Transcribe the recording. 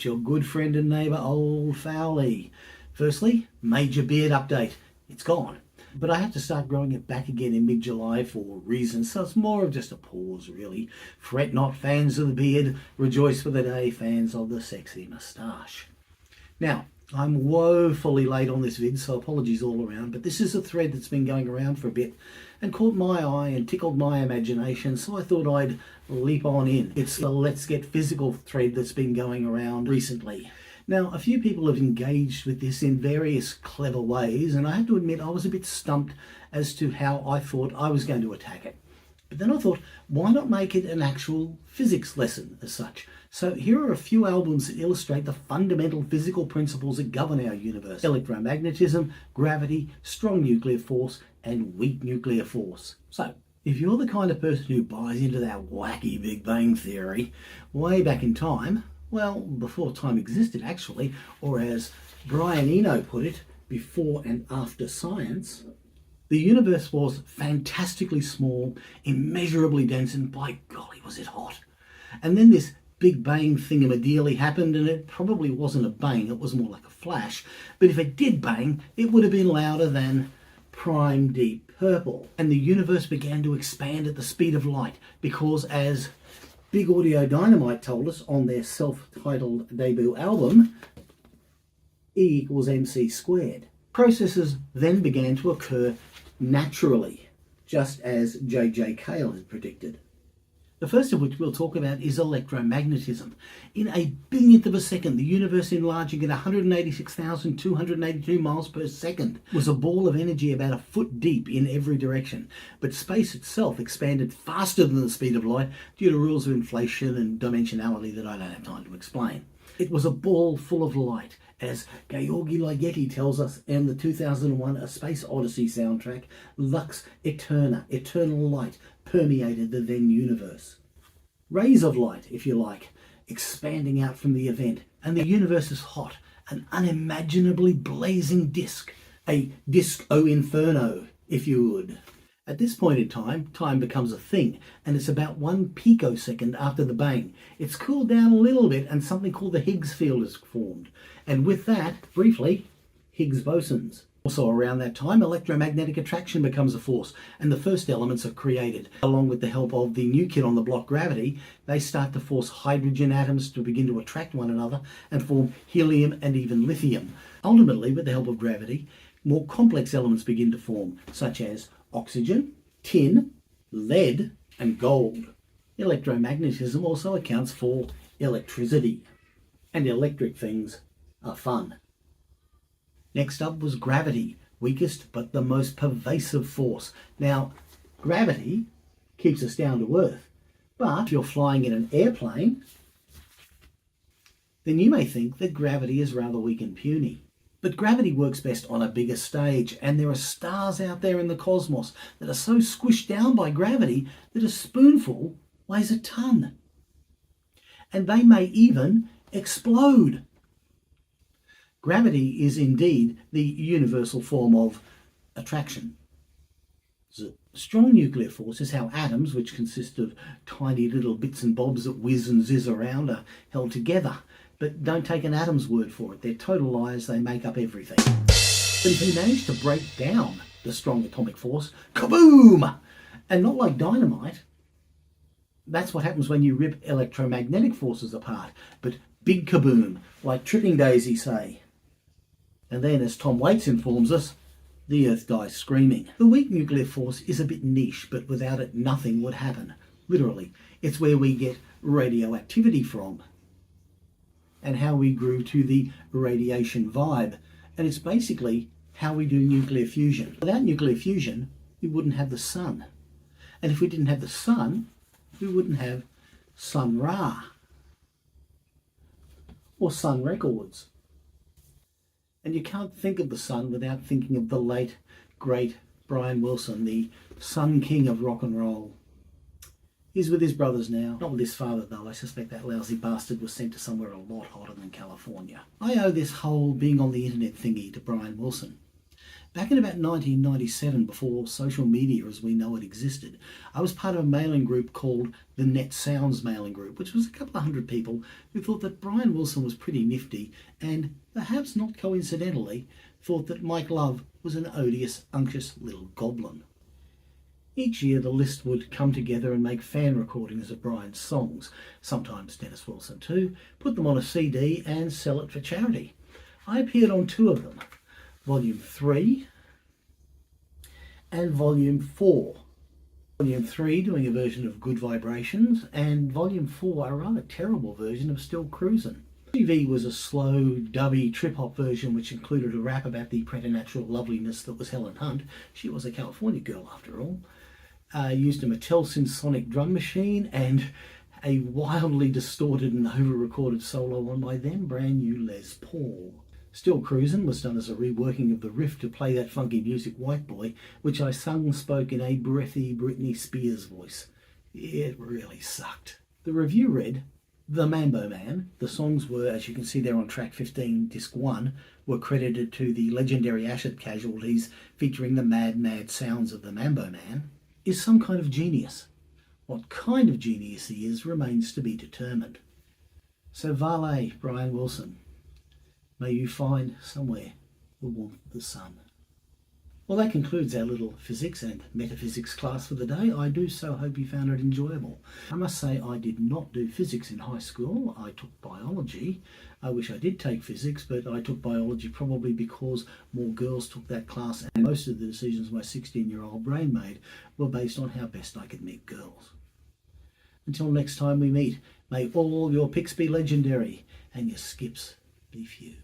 It's your good friend and neighbour, Old Fowley. Firstly, major beard update. It's gone. But I had to start growing it back again in mid-July for reasons, so it's more of just a pause, really. Fret not, fans of the beard. Rejoice for the day, fans of the sexy moustache. Now, I'm woefully late on this vid, so apologies all around, but this is a thread that's been going around for a bit and caught my eye and tickled my imagination, so I thought I'd leap on in. It's the Let's Get Physical thread that's been going around recently. Now, a few people have engaged with this in various clever ways, and I have to admit I was a bit stumped as to how I thought I was going to attack it. But then I thought, why not make it an actual physics lesson as such? So here are a few albums that illustrate the fundamental physical principles that govern our universe. Electromagnetism, gravity, strong nuclear force, and weak nuclear force. So, if you're the kind of person who buys into that wacky Big Bang theory, way back in time, well, before time existed actually, or as Brian Eno put it, before and after science, the universe was fantastically small, immeasurably dense, and by golly was it hot. And then this Big Bang thingamadealy happened, and it probably wasn't a bang, it was more like a flash. But if it did bang, it would have been louder than prime deep purple. And the universe began to expand at the speed of light, because as Big Audio Dynamite told us on their self-titled debut album, E equals mc squared. Processes then began to occur naturally, just as J.J. Cale had predicted. The first of which we'll talk about is electromagnetism. In a billionth of a second, the universe enlarging at 186,282 miles per second was a ball of energy about a foot deep in every direction. But space itself expanded faster than the speed of light due to rules of inflation and dimensionality that I don't have time to explain. It was a ball full of light, as Georgi Ligeti tells us in the 2001 A Space Odyssey soundtrack, Lux Eterna, eternal light, permeated the then universe. Rays of light, if you like, expanding out from the event, and the universe is hot, an unimaginably blazing disk, a disco inferno, if you would. At this point in time, time becomes a thing, and it's about 1 picosecond after the bang. It's cooled down a little bit, and something called the Higgs field is formed. And with that, briefly, Higgs bosons. Also around that time, electromagnetic attraction becomes a force, and the first elements are created. Along with the help of the new kid on the block, gravity, they start to force hydrogen atoms to begin to attract one another and form helium and even lithium. Ultimately, with the help of gravity, more complex elements begin to form, such as oxygen, tin, lead, and gold. Electromagnetism also accounts for electricity, and electric things are fun. Next up was gravity, weakest but the most pervasive force. Now, gravity keeps us down to earth, but if you're flying in an airplane, then you may think that gravity is rather weak and puny. But gravity works best on a bigger stage, and there are stars out there in the cosmos that are so squished down by gravity that a spoonful weighs a ton. And they may even explode. Gravity is indeed the universal form of attraction. The strong nuclear force is how atoms, which consist of tiny little bits and bobs that whiz and zizz around, are held together. But don't take an atom's word for it. They're total liars. They make up everything. But if you manage to break down the strong atomic force, kaboom! And not like dynamite. That's what happens when you rip electromagnetic forces apart. But big kaboom, like tripping daisy, say. And then, as Tom Waits informs us, the Earth dies screaming. The weak nuclear force is a bit niche, but without it, nothing would happen. Literally, it's where we get radioactivity from, and how we grew to the radiation vibe. And it's basically how we do nuclear fusion. Without nuclear fusion, we wouldn't have the sun. And if we didn't have the sun, we wouldn't have Sun Ra or Sun Records. And you can't think of the sun without thinking of the late, great Brian Wilson, the Sun King of rock and roll. He's with his brothers now. Not with his father, though. I suspect that lousy bastard was sent to somewhere a lot hotter than California. I owe this whole being on the internet thingy to Brian Wilson. Back in about 1997, before social media as we know it existed, I was part of a mailing group called the Net Sounds mailing group, which was a couple of hundred people who thought that Brian Wilson was pretty nifty and, perhaps not coincidentally, thought that Mike Love was an odious, unctuous little goblin. Each year the list would come together and make fan recordings of Brian's songs, sometimes Dennis Wilson too, put them on a CD and sell it for charity. I appeared on two of them, Volume 3 and Volume 4. Volume 3 doing a version of Good Vibrations, and Volume 4 a rather terrible version of Still Cruisin'. TV was a slow, dubby, trip-hop version which included a rap about the preternatural loveliness that was Helen Hunt. She was a California girl after all. Used a Mattel Sonic drum machine and a wildly distorted and over-recorded solo on my then brand new Les Paul. Still Cruisin' was done as a reworking of the riff to play that funky music White Boy, which I spoke in a breathy Britney Spears voice. It really sucked. The review read, The Mambo Man. The songs were, as you can see there on track 15, disc 1, were credited to the legendary acid casualties featuring the mad, mad sounds of the Mambo Man, is some kind of genius. What kind of genius he is remains to be determined. So Vale, Brian Wilson. May you find somewhere the warmth of the sun. Well, that concludes our little physics and metaphysics class for the day. I do so hope you found it enjoyable. I must say I did not do physics in high school. I took biology. I wish I did take physics, but I took biology probably because more girls took that class, and most of the decisions my 16-year-old brain made were based on how best I could meet girls. Until next time we meet, may all your picks be legendary and your skips be few.